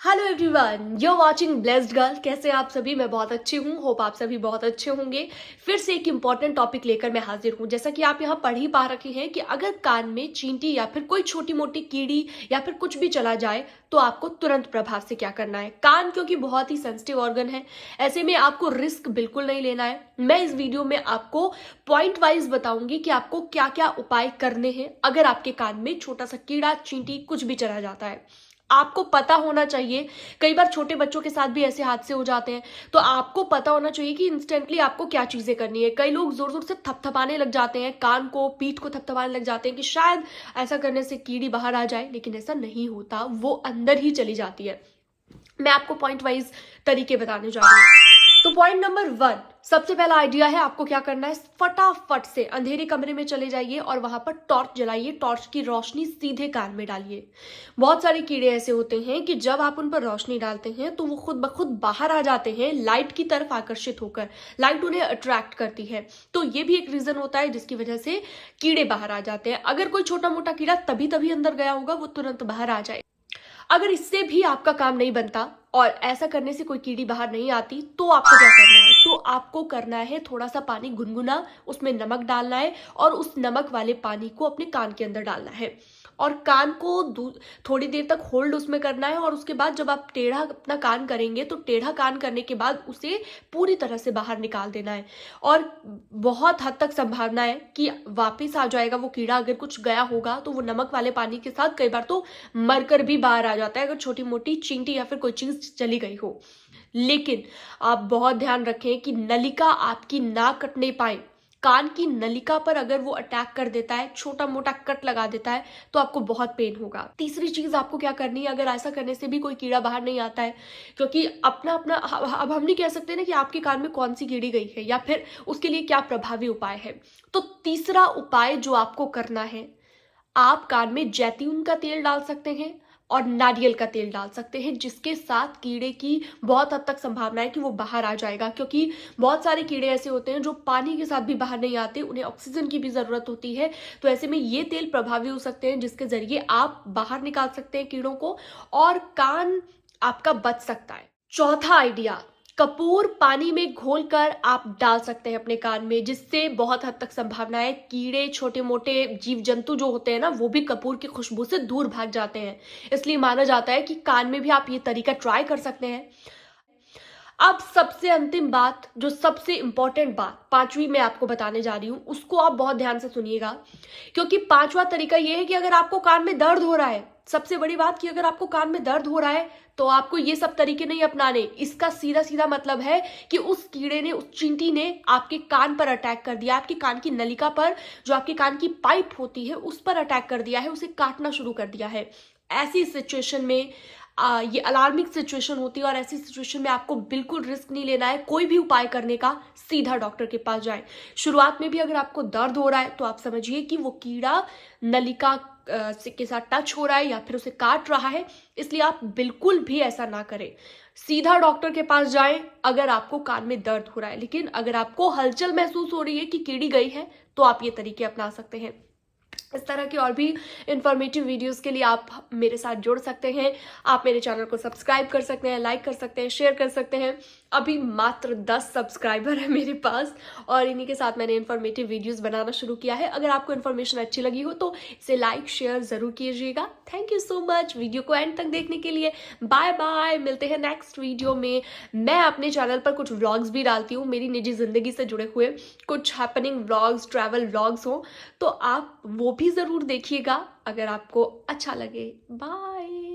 Hello everyone, you watching blessed girl. कैसे हैं आप सभी? मैं बहुत अच्छी हूँ। होप आप सभी बहुत अच्छे होंगे। फिर से एक इम्पॉर्टेंट टॉपिक लेकर मैं हाजिर हूँ। जैसा कि आप यहाँ पढ़ ही पा रखे हैं कि अगर कान में चींटी या फिर कोई छोटी मोटी कीड़ी या फिर कुछ भी चला जाए तो आपको तुरंत प्रभाव से क्या करना है। कान क्योंकि बहुत ही सेंसिटिव ऑर्गन है, ऐसे में आपको रिस्क बिल्कुल नहीं लेना है। मैं इस वीडियो में आपको पॉइंट वाइज बताऊंगी कि आपको क्या क्या उपाय करने हैं अगर आपके कान में छोटा सा कीड़ा चींटी कुछ भी चला जाता है। आपको पता होना चाहिए, कई बार छोटे बच्चों के साथ भी ऐसे हादसे हो जाते हैं, तो आपको पता होना चाहिए कि इंस्टेंटली आपको क्या चीजें करनी है। कई लोग जोर जोर से थपथपाने लग जाते हैं, कान को पीठ को थपथपाने लग जाते हैं कि शायद ऐसा करने से कीड़ी बाहर आ जाए, लेकिन ऐसा नहीं होता, वो अंदर ही चली जाती है। मैं आपको पॉइंट वाइज तरीके बताने जा रही हूँ। तो पॉइंट नंबर 1, सबसे पहला आइडिया है, आपको क्या करना है, फटाफट से अंधेरे कमरे में चले जाइए और वहां पर टॉर्च जलाइए। टॉर्च की रोशनी सीधे कान में डालिए। बहुत सारे कीड़े ऐसे होते हैं कि जब आप उन पर रोशनी डालते हैं तो वो खुद ब खुद बाहर आ जाते हैं, लाइट की तरफ आकर्षित होकर। लाइट उन्हें अट्रैक्ट करती है, तो ये भी एक रीजन होता है जिसकी वजह से कीड़े बाहर आ जाते हैं। अगर कोई छोटा मोटा कीड़ा तभी तभी अंदर गया होगा, वो तुरंत बाहर आ जाए। अगर इससे भी आपका काम नहीं बनता और ऐसा करने से कोई कीड़ी बाहर नहीं आती, तो आपको क्या करना है, तो आपको करना है थोड़ा सा पानी गुनगुना, उसमें नमक डालना है और उस नमक वाले पानी को अपने कान के अंदर डालना है और कान को थोड़ी देर तक होल्ड उसमें करना है। और उसके बाद जब आप टेढ़ा अपना कान करेंगे तो टेढ़ा कान करने के बाद उसे पूरी तरह से बाहर निकाल देना है। और बहुत हद तक संभावना है कि वापस आ जाएगा वो कीड़ा। अगर कुछ गया होगा तो वो नमक वाले पानी के साथ कई बार तो मरकर भी बाहर आ जाता है, अगर छोटी मोटी चींटी या फिर कोई चीज चली गई हो। लेकिन आप बहुत ध्यान रखें कि नलिका आपकी ना कटने पाए। कान की नलिका पर अगर वो अटैक कर देता है, छोटा मोटा कट लगा देता है, तो आपको बहुत पेन होगा। तीसरी चीज आपको क्या करनी है, अगर ऐसा करने से भी कोई कीड़ा बाहर नहीं आता है, क्योंकि अपना अपना अब हम नहीं कह सकते ना कि आपके कान में कौन सी कीड़ी गई है या फिर उसके लिए क्या प्रभावी उपाय है। तो तीसरा उपाय जो आपको करना है, आप कान में जैतून का तेल डाल सकते हैं और नारियल का तेल डाल सकते हैं, जिसके साथ कीड़े की बहुत हद तक संभावना है कि वो बाहर आ जाएगा। क्योंकि बहुत सारे कीड़े ऐसे होते हैं जो पानी के साथ भी बाहर नहीं आते, उन्हें ऑक्सीजन की भी जरूरत होती है। तो ऐसे में ये तेल प्रभावी हो सकते हैं, जिसके जरिए आप बाहर निकाल सकते हैं कीड़ों को और कान आपका बच सकता है। चौथा आइडिया, कपूर पानी में घोलकर आप डाल सकते हैं अपने कान में, जिससे बहुत हद तक संभावना है कीड़े छोटे मोटे जीव जंतु जो होते हैं ना, वो भी कपूर की खुशबू से दूर भाग जाते हैं। इसलिए माना जाता है कि कान में भी आप ये तरीका ट्राई कर सकते हैं। अब सबसे अंतिम बात, जो सबसे इंपॉर्टेंट बात पांचवी मैं आपको बताने जा रही हूं, उसको आप बहुत ध्यान से सुनिएगा। क्योंकि पांचवा तरीका यह है कि अगर आपको कान में दर्द हो रहा है, सबसे बड़ी बात कि अगर आपको कान में दर्द हो रहा है तो आपको ये सब तरीके नहीं अपनाने। इसका सीधा सीधा मतलब है कि उस कीड़े ने, उस चींटी ने आपके कान पर अटैक कर दिया, आपकी कान की नलिका पर, जो आपके कान की पाइप होती है उस पर अटैक कर दिया है, उसे काटना शुरू कर दिया है। ऐसी सिचुएशन में ये अलार्मिंग सिचुएशन होती है और ऐसी सिचुएशन में आपको बिल्कुल रिस्क नहीं लेना है कोई भी उपाय करने का। सीधा डॉक्टर के पास जाएं। शुरुआत में भी अगर आपको दर्द हो रहा है तो आप समझिए कि वो कीड़ा नलिका के साथ टच हो रहा है या फिर उसे काट रहा है, इसलिए आप बिल्कुल भी ऐसा ना करें। सीधा डॉक्टर के पास जाएं अगर आपको कान में दर्द हो रहा है। लेकिन अगर आपको हलचल महसूस हो रही है कि कीड़ी गई है, तो आप ये तरीके अपना सकते हैं। इस तरह की और भी इंफॉर्मेटिव वीडियोस के लिए आप मेरे साथ जुड़ सकते हैं। आप मेरे चैनल को सब्सक्राइब कर सकते हैं, लाइक कर सकते हैं, शेयर कर सकते हैं। अभी मात्र 10 सब्सक्राइबर है मेरे पास और इन्हीं के साथ मैंने इंफॉर्मेटिव वीडियोस बनाना शुरू किया है। अगर आपको इन्फॉर्मेशन अच्छी लगी हो तो इसे लाइक शेयर जरूर कीजिएगा। Thank you so much video को एंड तक देखने के लिए। बाय बाय, मिलते हैं नेक्स्ट वीडियो में। मैं अपने चैनल पर कुछ व्लॉग्स भी डालती हूँ, मेरी निजी जिंदगी से जुड़े हुए कुछ हैपनिंग व्लॉग्स, ट्रैवल व्लॉग्स हो, तो आप वो भी जरूर देखिएगा अगर आपको अच्छा लगे। बाय।